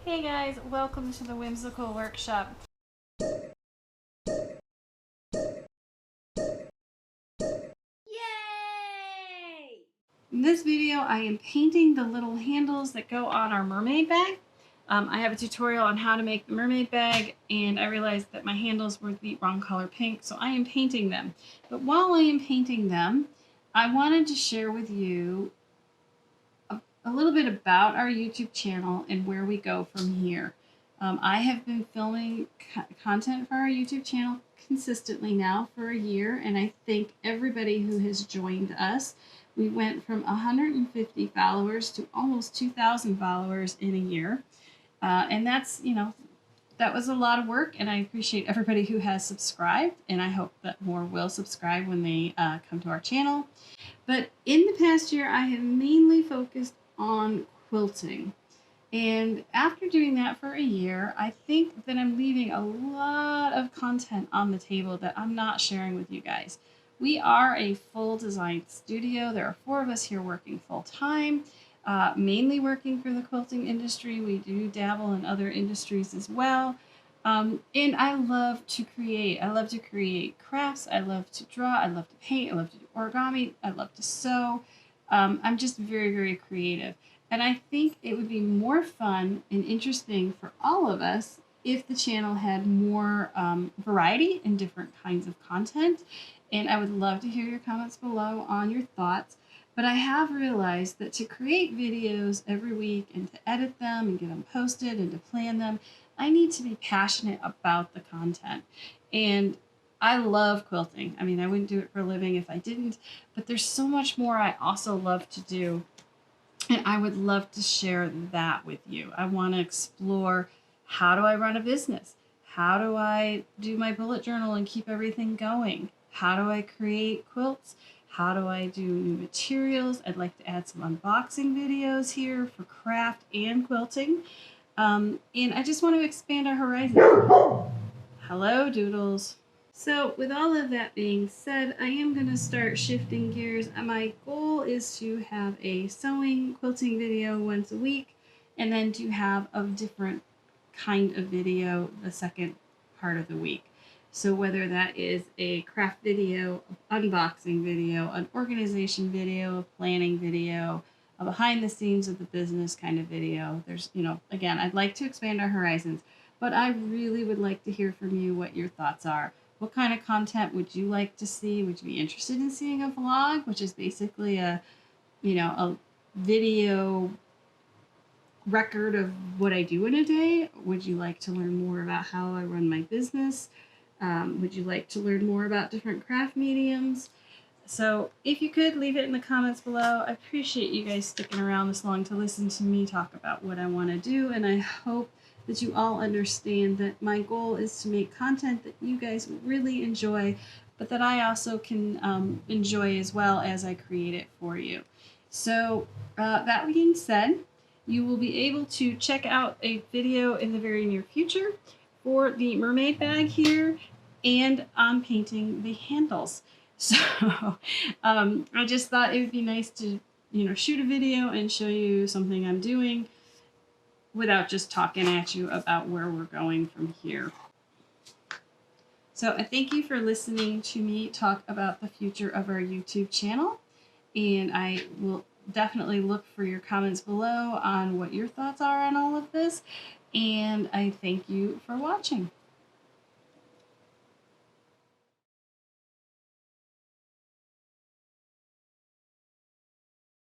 Hey guys, welcome to the Whimsical Workshop. Yay! In this video, I am painting the little handles that go on our mermaid bag. I have a tutorial on how to make the mermaid bag, and I realized that my handles were the wrong color pink, so I am painting them. But while I am painting them, I wanted to share with you a little bit about our YouTube channel and where we go from here. I have been filming content for our YouTube channel consistently now for a year, and I thank everybody who has joined us. We went from 150 followers to almost 2,000 followers in a year, and that's, that was a lot of work, and I appreciate everybody who has subscribed, and I hope that more will subscribe when they come to our channel. But in the past year, I have mainly focused on quilting. And after doing that for a year, I think that I'm leaving a lot of content on the table that I'm not sharing with you guys. We are a full design studio. There are 4 of us here working full time, mainly working for the quilting industry. We do dabble in other industries as well. And I love to create. I love to create crafts. I love to draw. I love to paint. I love to do origami. I love to sew. I'm just very, very creative. And I think it would be more fun and interesting for all of us if the channel had more variety and different kinds of content. And I would love to hear your comments below on your thoughts. But I have realized that to create videos every week and to edit them and get them posted and to plan them, I need to be passionate about the content. And I love quilting. I mean, I wouldn't do it for a living if I didn't, but there's so much more I also love to do. And I would love to share that with you. I want to explore, how do I run a business? How do I do my bullet journal and keep everything going? How do I create quilts? How do I do new materials? I'd like to add some unboxing videos here for craft and quilting. And I just want to expand our horizons. Hello, Doodles. So with all of that being said, I am going to start shifting gears. My goal is to have a sewing quilting video once a week, and then to have a different kind of video the second part of the week. So whether that is a craft video, unboxing video, an organization video, a planning video, a behind the scenes of the business kind of video. There's, again, I'd like to expand our horizons, but I really would like to hear from you what your thoughts are. What kind of content would you like to see? Would you be interested in seeing a vlog, which is basically a video record of what I do in a day? Would you like to learn more about how I run my business? Would you like to learn more about different craft mediums? So if you could, leave it in the comments below. I appreciate you guys sticking around this long to listen to me talk about what I want to do, and I hope that you all understand that my goal is to make content that you guys really enjoy, but that I also can enjoy as well as I create it for you. So that being said, you will be able to check out a video in the very near future for the mermaid bag here, and I'm painting the handles. So I just thought it would be nice to, shoot a video and show you something I'm doing without just talking at you about where we're going from here. So I thank you for listening to me talk about the future of our YouTube channel, and I will definitely look for your comments below on what your thoughts are on all of this, and I thank you for watching.